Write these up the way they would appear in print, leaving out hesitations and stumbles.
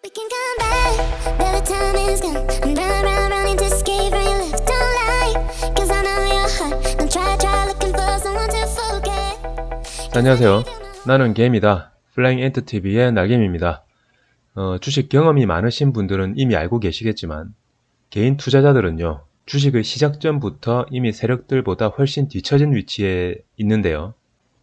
We can come back, but the time is gone. I'm round, running to escape from your left. Don't lie, cause I know your heart. Don't try looking for someone to forget. 안녕하세요. 나는 개미다. 플라잉 엔트 TV의 날개미입니다. 주식 경험이 많으신 분들은 이미 알고 계시겠지만 개인 투자자들은요, 주식의 시작 전부터 이미 세력들보다 훨씬 뒤처진 위치에 있는데요.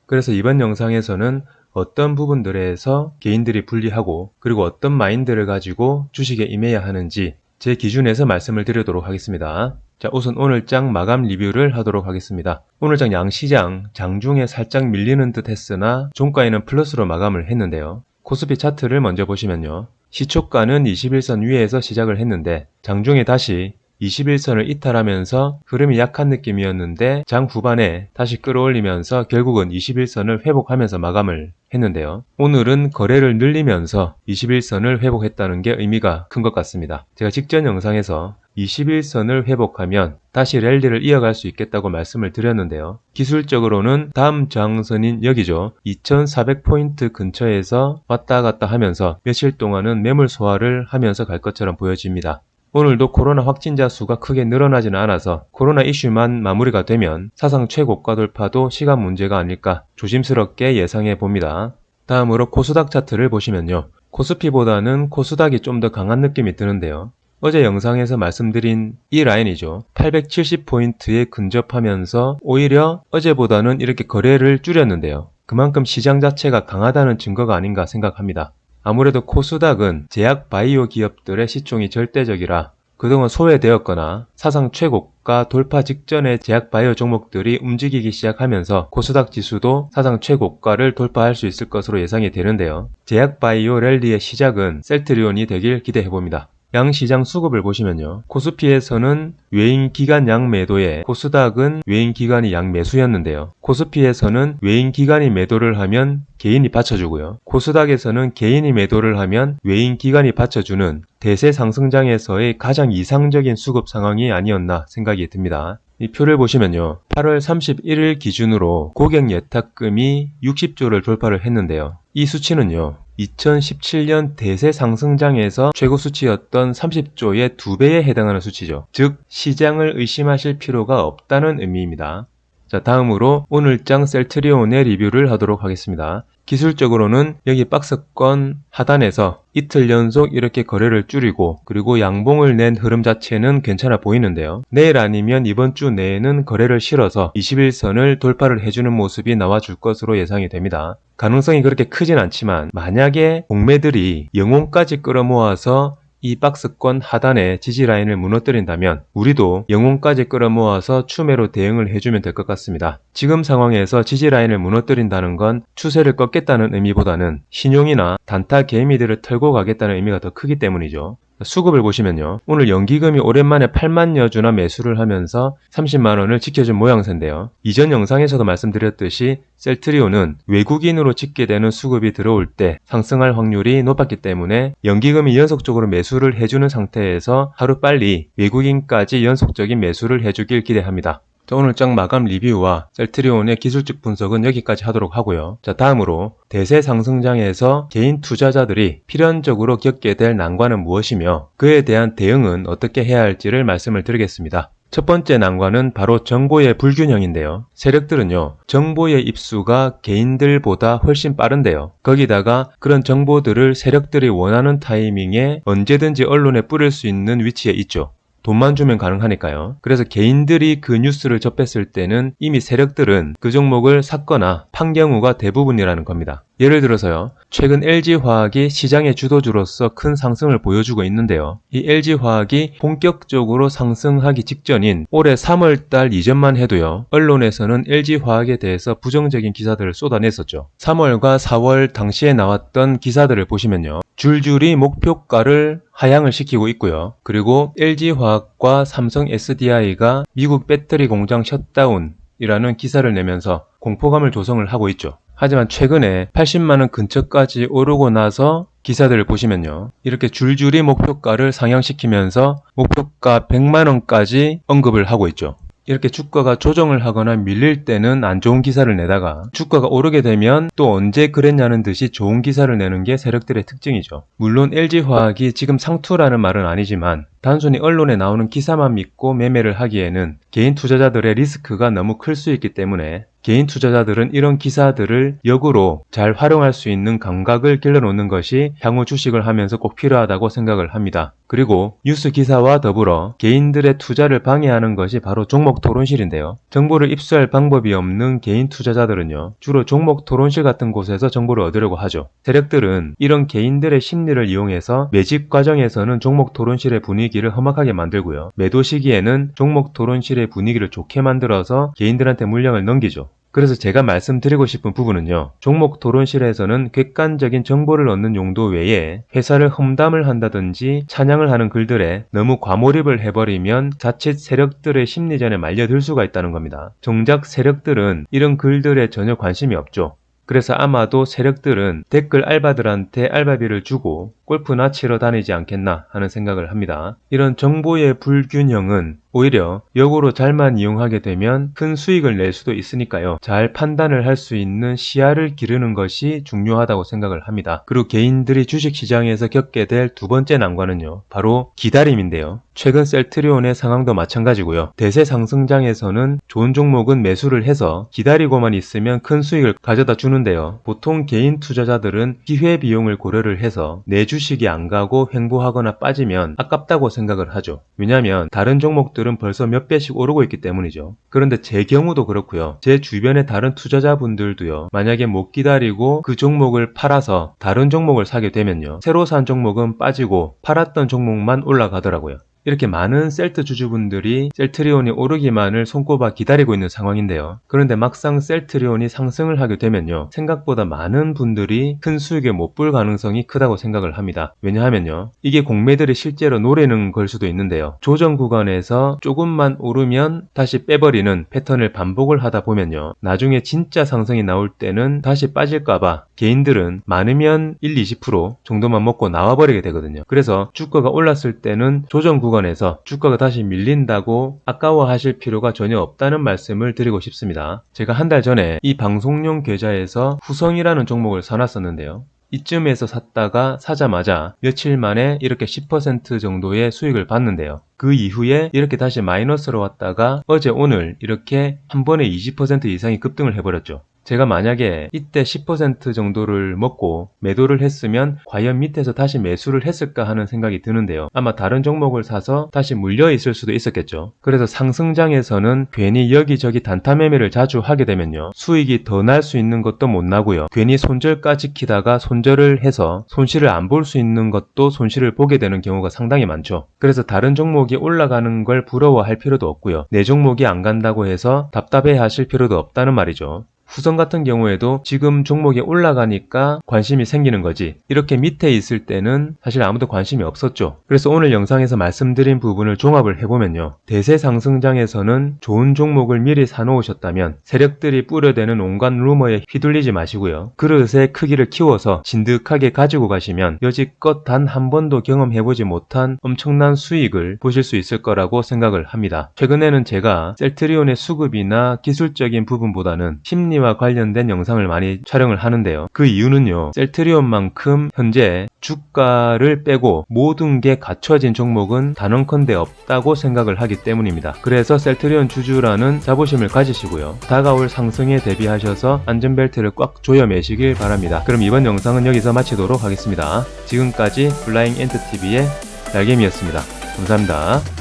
그래서 이번 영상에서는 어떤 부분들에서 개인들이 불리하고 그리고 어떤 마인드를 가지고 주식에 임해야 하는지 제 기준에서 말씀을 드리도록 하겠습니다. 자, 우선 오늘 장 마감 리뷰를 하도록 하겠습니다. 오늘 장 양시장 장중에 살짝 밀리는 듯 했으나 종가에는 플러스로 마감을 했는데요. 코스피 차트를 먼저 보시면요. 시초가는 21선 위에서 시작을 했는데 장중에 다시 21선을 이탈하면서 흐름이 약한 느낌이었는데 장 후반에 다시 끌어올리면서 결국은 21선을 회복하면서 마감을 했는데요. 오늘은 거래를 늘리면서 21선을 회복했다는 게 의미가 큰 것 같습니다. 제가 직전 영상에서 21선을 회복하면 다시 랠리를 이어갈 수 있겠다고 말씀을 드렸는데요. 기술적으로는 다음 저항선인 여기죠. 2400포인트 근처에서 왔다 갔다 하면서 며칠 동안은 매물 소화를 하면서 갈 것처럼 보여집니다. 오늘도 코로나 확진자 수가 크게 늘어나지는 않아서 코로나 이슈만 마무리가 되면 사상 최고가 돌파도 시간 문제가 아닐까 조심스럽게 예상해 봅니다. 다음으로 코스닥 차트를 보시면요. 코스피보다는 코스닥이 좀 더 강한 느낌이 드는데요. 어제 영상에서 말씀드린 이 라인이죠. 870포인트에 근접하면서 오히려 어제보다는 이렇게 거래를 줄였는데요. 그만큼 시장 자체가 강하다는 증거가 아닌가 생각합니다. 아무래도 코스닥은 제약 바이오 기업들의 시총이 절대적이라 그동안 소외되었거나 사상 최고가 돌파 직전에 제약 바이오 종목들이 움직이기 시작하면서 코스닥 지수도 사상 최고가를 돌파할 수 있을 것으로 예상이 되는데요. 제약 바이오 랠리의 시작은 셀트리온이 되길 기대해봅니다. 양시장 수급을 보시면요. 코스피에서는 외인 기관 양매도에 코스닥은 외인 기관이 양매수였는데요. 코스피에서는 외인 기관이 매도를 하면 개인이 받쳐주고요. 코스닥에서는 개인이 매도를 하면 외인 기관이 받쳐주는 대세 상승장에서의 가장 이상적인 수급 상황이 아니었나 생각이 듭니다. 이 표를 보시면요. 8월 31일 기준으로 고객 예탁금이 60조를 돌파를 했는데요. 이 수치는요. 2017년 대세 상승장에서 최고 수치였던 30조의 2배에 해당하는 수치죠. 즉 시장을 의심하실 필요가 없다는 의미입니다. 자, 다음으로 오늘장 셀트리온의 리뷰를 하도록 하겠습니다. 기술적으로는 여기 박스권 하단에서 이틀 연속 이렇게 거래를 줄이고 그리고 양봉을 낸 흐름 자체는 괜찮아 보이는데요. 내일 아니면 이번 주 내에는 거래를 실어서 21선을 돌파를 해주는 모습이 나와줄 것으로 예상이 됩니다. 가능성이 그렇게 크진 않지만 만약에 공매들이 영혼까지 끌어모아서 이 박스권 하단의 지지라인을 무너뜨린다면 우리도 영혼까지 끌어모아서 추매로 대응을 해주면 될 것 같습니다. 지금 상황에서 지지라인을 무너뜨린다는 건 추세를 꺾겠다는 의미보다는 신용이나 단타 개미들을 털고 가겠다는 의미가 더 크기 때문이죠. 수급을 보시면요. 오늘 연기금이 오랜만에 8만여 주나 매수를 하면서 30만원을 지켜준 모양새인데요. 이전 영상에서도 말씀드렸듯이 셀트리온은 외국인으로 찍게 되는 수급이 들어올 때 상승할 확률이 높았기 때문에 연기금이 연속적으로 매수를 해주는 상태에서 하루빨리 외국인까지 연속적인 매수를 해주길 기대합니다. 자, 오늘 장 마감 리뷰와 셀트리온의 기술적 분석은 여기까지 하도록 하고요. 자, 다음으로 대세 상승장에서 개인 투자자들이 필연적으로 겪게 될 난관은 무엇이며 그에 대한 대응은 어떻게 해야 할지를 말씀을 드리겠습니다. 첫 번째 난관은 바로 정보의 불균형인데요. 세력들은요, 정보의 입수가 개인들보다 훨씬 빠른데요. 거기다가 그런 정보들을 세력들이 원하는 타이밍에 언제든지 언론에 뿌릴 수 있는 위치에 있죠. 돈만 주면 가능하니까요. 그래서 개인들이 그 뉴스를 접했을 때는 이미 세력들은 그 종목을 샀거나 판 경우가 대부분이라는 겁니다. 예를 들어서요. 최근 LG화학이 시장의 주도주로서 큰 상승을 보여주고 있는데요. 이 LG화학이 본격적으로 상승하기 직전인 올해 3월달 이전만 해도요. 언론에서는 LG화학에 대해서 부정적인 기사들을 쏟아냈었죠. 3월과 4월 당시에 나왔던 기사들을 보시면요. 줄줄이 목표가를 하향을 시키고 있고요. 그리고 LG화학과 삼성 SDI가 미국 배터리 공장 셧다운이라는 기사를 내면서 공포감을 조성을 하고 있죠. 하지만 최근에 80만원 근처까지 오르고 나서 기사들을 보시면요. 이렇게 줄줄이 목표가를 상향시키면서 목표가 100만원까지 언급을 하고 있죠. 이렇게 주가가 조정을 하거나 밀릴 때는 안 좋은 기사를 내다가 주가가 오르게 되면 또 언제 그랬냐는 듯이 좋은 기사를 내는 게 세력들의 특징이죠. 물론 LG화학이 지금 상투라는 말은 아니지만 단순히 언론에 나오는 기사만 믿고 매매를 하기에는 개인 투자자들의 리스크가 너무 클 수 있기 때문에 개인 투자자들은 이런 기사들을 역으로 잘 활용할 수 있는 감각을 길러놓는 것이 향후 주식을 하면서 꼭 필요하다고 생각을 합니다. 그리고 뉴스 기사와 더불어 개인들의 투자를 방해하는 것이 바로 종목 토론실인데요. 정보를 입수할 방법이 없는 개인 투자자들은요, 주로 종목 토론실 같은 곳에서 정보를 얻으려고 하죠. 세력들은 이런 개인들의 심리를 이용해서 매집 과정에서는 종목 토론실의 분위기를 험악하게 만들고요, 매도 시기에는 종목 토론실의 분위기를 좋게 만들어서 개인들한테 물량을 넘기죠. 그래서 제가 말씀드리고 싶은 부분은요, 종목 토론실에서는 객관적인 정보를 얻는 용도 외에 회사를 험담을 한다든지 찬양을 하는 글들에 너무 과몰입을 해버리면 자칫 세력들의 심리전에 말려들 수가 있다는 겁니다. 정작 세력들은 이런 글들에 전혀 관심이 없죠. 그래서 아마도 세력들은 댓글 알바들한테 알바비를 주고 골프나 치러 다니지 않겠나 하는 생각을 합니다. 이런 정보의 불균형은 오히려 역으로 잘만 이용하게 되면 큰 수익을 낼 수도 있으니까요. 잘 판단을 할 수 있는 시야를 기르는 것이 중요하다고 생각을 합니다. 그리고 개인들이 주식시장에서 겪게 될 두 번째 난관은요, 바로 기다림인데요. 최근 셀트리온의 상황도 마찬가지고요. 대세 상승장에서는 좋은 종목은 매수를 해서 기다리고만 있으면 큰 수익을 가져다 주는데요. 보통 개인 투자자들은 기회비용을 고려를 해서 내 주식이 안 가고 횡보하거나 빠지면 아깝다고 생각을 하죠. 왜냐하면 다른 종목들은 벌써 몇 배씩 오르고 있기 때문이죠. 그런데 제 경우도 그렇고요. 제 주변의 다른 투자자분들도요. 만약에 못 기다리고 그 종목을 팔아서 다른 종목을 사게 되면요, 새로 산 종목은 빠지고 팔았던 종목만 올라가더라고요. 이렇게 많은 셀트 주주분들이 셀트리온이 오르기만을 손꼽아 기다리고 있는 상황인데요. 그런데 막상 셀트리온이 상승을 하게 되면요, 생각보다 많은 분들이 큰 수익을 못 볼 가능성이 크다고 생각을 합니다. 왜냐하면요, 이게 공매들이 실제로 노리는 걸 수도 있는데요. 조정 구간에서 조금만 오르면 다시 빼버리는 패턴을 반복을 하다 보면요, 나중에 진짜 상승이 나올 때는 다시 빠질까봐 개인들은 많으면 1-20% 정도만 먹고 나와버리게 되거든요. 그래서 주가가 올랐을 때는 조정 구간에서 주가가 다시 밀린다고 아까워하실 필요가 전혀 없다는 말씀을 드리고 싶습니다. 제가 한 달 전에 이 방송용 계좌에서 후성이라는 종목을 사놨었는데요. 이쯤에서 샀다가 사자마자 며칠 만에 이렇게 10% 정도의 수익을 봤는데요. 그 이후에 이렇게 다시 마이너스로 왔다가 어제 오늘 이렇게 한 번에 20% 이상이 급등을 해버렸죠. 제가 만약에 이때 10% 정도를 먹고 매도를 했으면 과연 밑에서 다시 매수를 했을까 하는 생각이 드는데요. 아마 다른 종목을 사서 다시 물려 있을 수도 있었겠죠. 그래서 상승장에서는 괜히 여기저기 단타 매매를 자주 하게 되면요, 수익이 더 날 수 있는 것도 못 나고요, 괜히 손절까지 키다가 손절을 해서 손실을 안 볼 수 있는 것도 손실을 보게 되는 경우가 상당히 많죠. 그래서 다른 종목이 올라가는 걸 부러워할 필요도 없고요, 내 종목이 안 간다고 해서 답답해 하실 필요도 없다는 말이죠. 후성 같은 경우에도 지금 종목이 올라가니까 관심이 생기는 거지, 이렇게 밑에 있을 때는 사실 아무도 관심이 없었죠. 그래서 오늘 영상에서 말씀드린 부분을 종합을 해보면요, 대세 상승장에서는 좋은 종목을 미리 사놓으셨다면 세력들이 뿌려대는 온갖 루머에 휘둘리지 마시고요, 그릇의 크기를 키워서 진득하게 가지고 가시면 여지껏 단 한 번도 경험해보지 못한 엄청난 수익을 보실 수 있을 거라고 생각을 합니다. 최근에는 제가 셀트리온의 수급이나 기술적인 부분보다는 심리와 관련된 영상을 많이 촬영을 하는데요. 그 이유는요, 셀트리온만큼 현재 주가를 빼고 모든 게 갖춰진 종목은 단언컨대 없다고 생각을 하기 때문입니다. 그래서 셀트리온 주주라는 자부심을 가지시고요, 다가올 상승에 대비하셔서 안전벨트를 꽉 조여 매시길 바랍니다. 그럼 이번 영상은 여기서 마치도록 하겠습니다. 지금까지 플라잉 엔터TV의 날개미였습니다. 감사합니다.